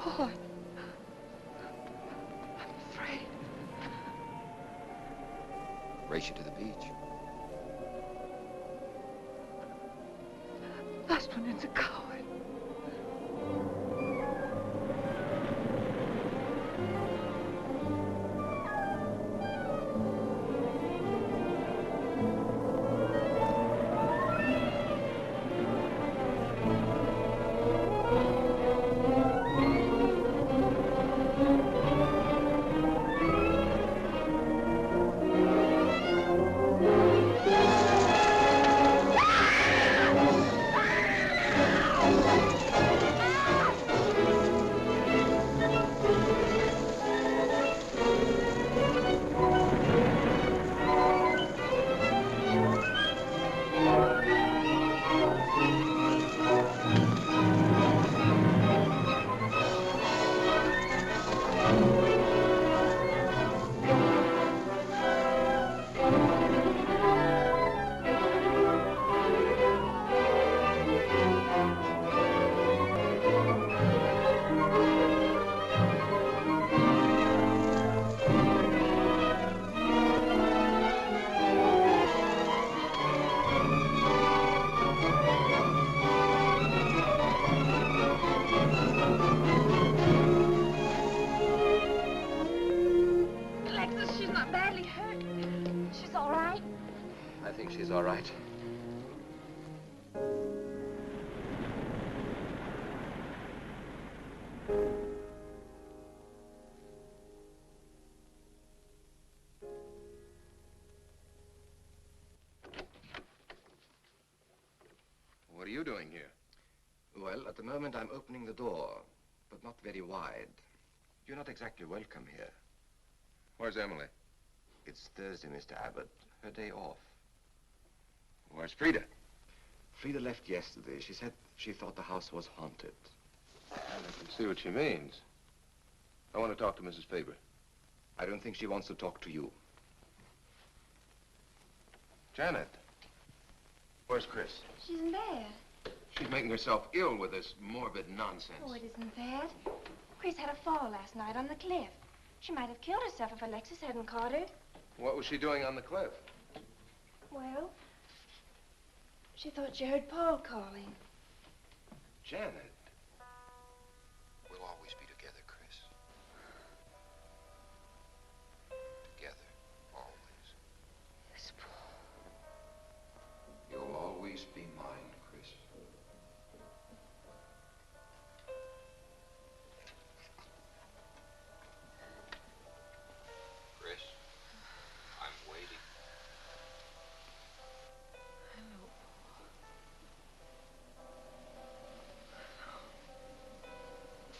Paul, I'm afraid. Race you to the beach. Last one in's a coward. Alexis, she's not badly hurt. She's all right. I think she's all right. What are you doing here? Well, at the moment I'm opening the door, but not very wide. You're not exactly welcome here. Where's Emily? It's Thursday, Mr. Abbott. Her day off. Where's Frida? Frida left yesterday. She said she thought the house was haunted. I can see what she means. I want to talk to Mrs. Faber. I don't think she wants to talk to you. Janet. Where's Chris? She's in bed. She's making herself ill with this morbid nonsense. Oh, it isn't that. Chris had a fall last night on the cliff. She might have killed herself if Alexis hadn't caught her. What was she doing on the cliff? Well, she thought she heard Paul calling. Janet. We'll always be together, Chris. Together, always. Yes, Paul. You'll always be mine, Chris. Chris, I'm waiting. I know, Paul.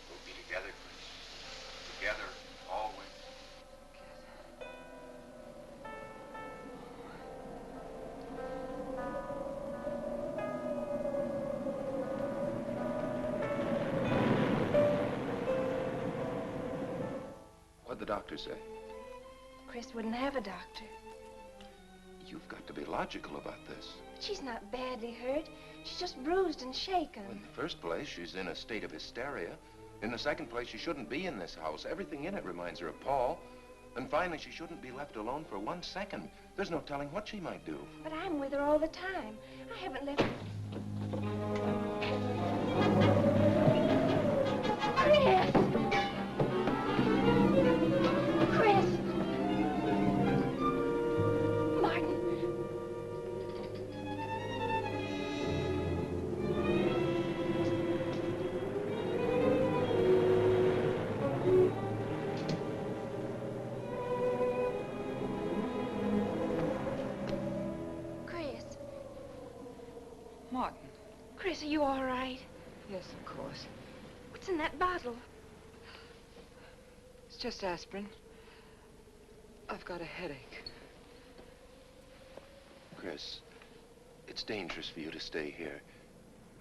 We'll be together, Chris. Together, always. What'd the doctor say? Chris wouldn't have a doctor. You've got to be logical about this. But she's not badly hurt. She's just bruised and shaken. In the first place, she's in a state of hysteria. In the second place, she shouldn't be in this house. Everything in it reminds her of Paul. And finally, she shouldn't be left alone for 1 second. There's no telling what she might do. But I'm with her all the time. I haven't left... Chris! Martin. Chris, are you all right? Yes, of course. What's in that bottle? It's just aspirin. I've got a headache. Chris, it's dangerous for you to stay here.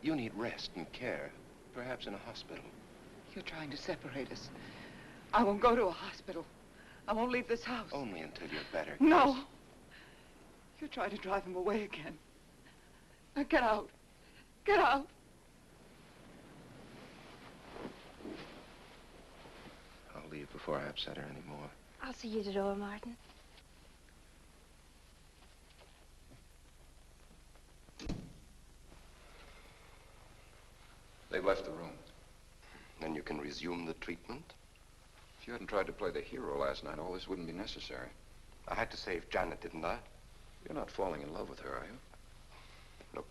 You need rest and care, perhaps in a hospital. You're trying to separate us. I won't go to a hospital. I won't leave this house. Only until you're better, Chris. No. You're trying to drive him away again. Now get out. Get out. I'll leave before I upset her anymore. I'll see you at the door, Martin. They've left the room. Then you can resume the treatment? If you hadn't tried to play the hero last night, all this wouldn't be necessary. I had to save Janet, didn't I? You're not falling in love with her, are you? Look,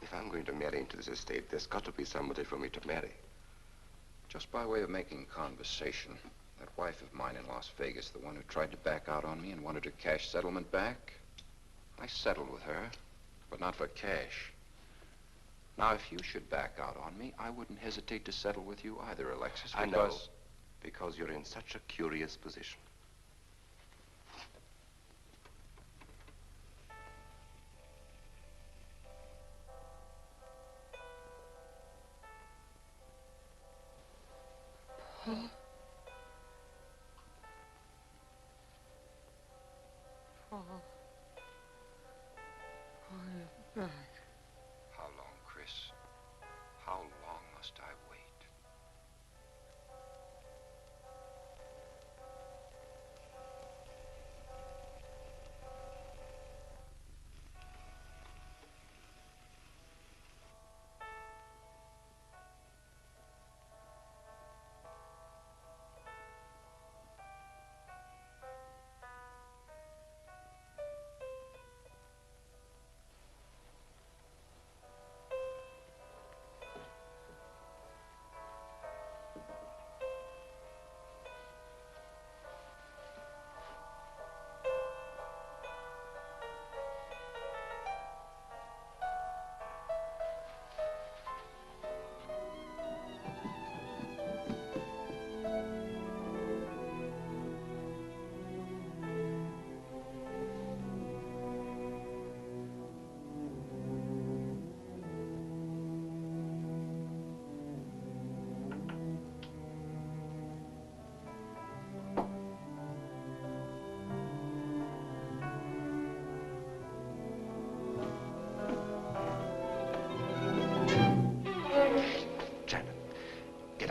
if I'm going to marry into this estate, there's got to be somebody for me to marry. Just by way of making conversation, that wife of mine in Las Vegas, the one who tried to back out on me and wanted her cash settlement back, I settled with her, but not for cash. Now, if you should back out on me, I wouldn't hesitate to settle with you either, Alexis, because... I know, because you're in such a curious position. Paul. Paul. Paul, you're back. How long, Chris? How long must I wait?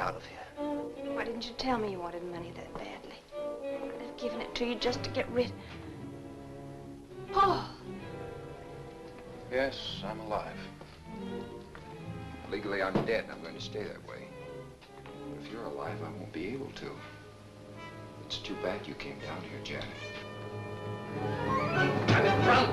Out of here. Why didn't you tell me you wanted money that badly? I could have given it to you just to get rid... Paul! Yes, I'm alive. Legally, I'm dead, and I'm going to stay that way. But if you're alive, I won't be able to. It's too bad you came down here, Janet. Janet, run!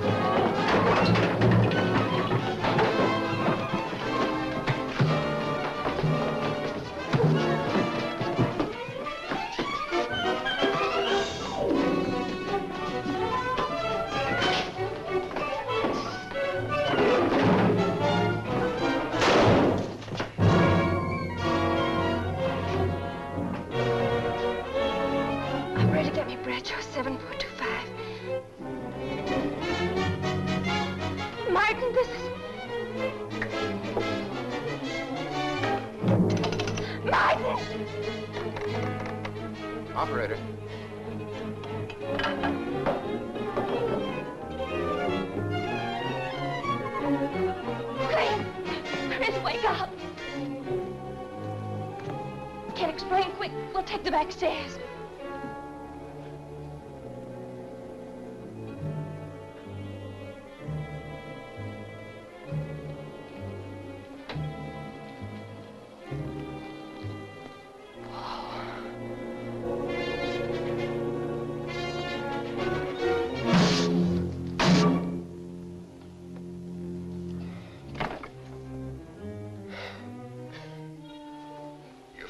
Operator. Chris, wake up. Can't explain. Quick, we'll take the back stairs.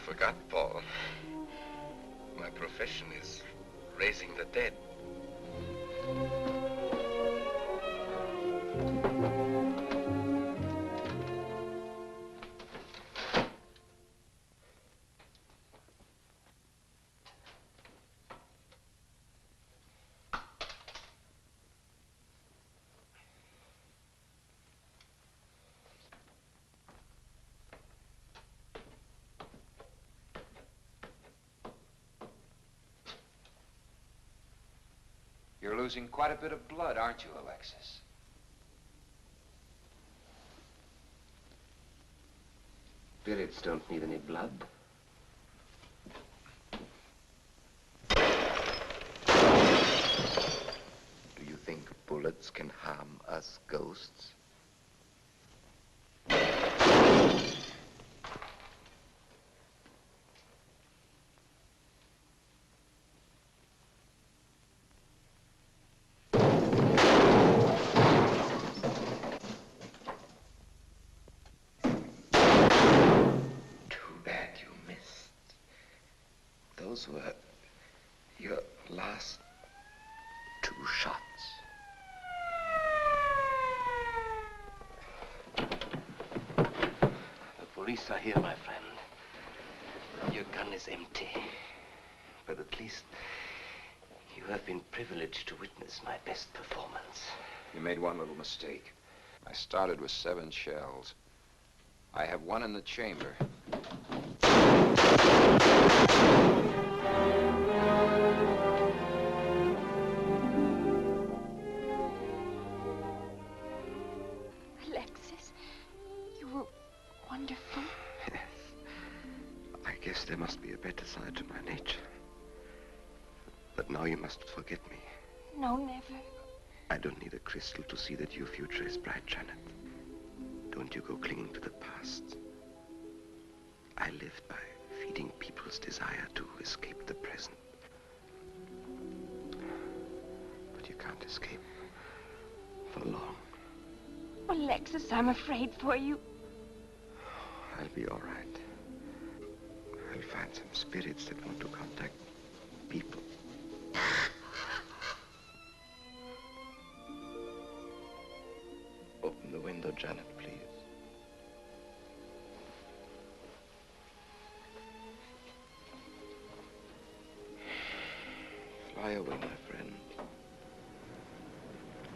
Forgot, Paul. My profession is raising the dead. losing quite a bit of blood, aren't you, Alexis? Spirits don't need any blood. Do you think bullets can harm us ghosts? Those were your last 2 shots. The police are here, my friend. Your gun is empty. But at least you have been privileged to witness my best performance. You made one little mistake. I started with 7 shells. I have 1 in the chamber. Alexis, you were wonderful. Yes. I guess there must be a better side to my nature. But now you must forget me. No, never. I don't need a crystal to see that your future is bright, Janet. Don't you go clinging to the past. I lived by feeding people's desire to escape the present. But you can't escape for long. Oh, Alexis, I'm afraid for you. I'll be all right. I'll find some spirits that want to contact people. Open the window, Janet, please. Fly away, my friend.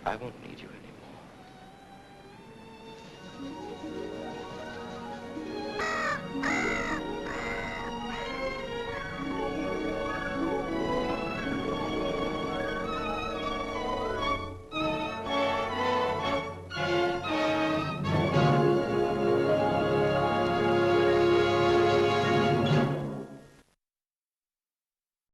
I won't need you anymore.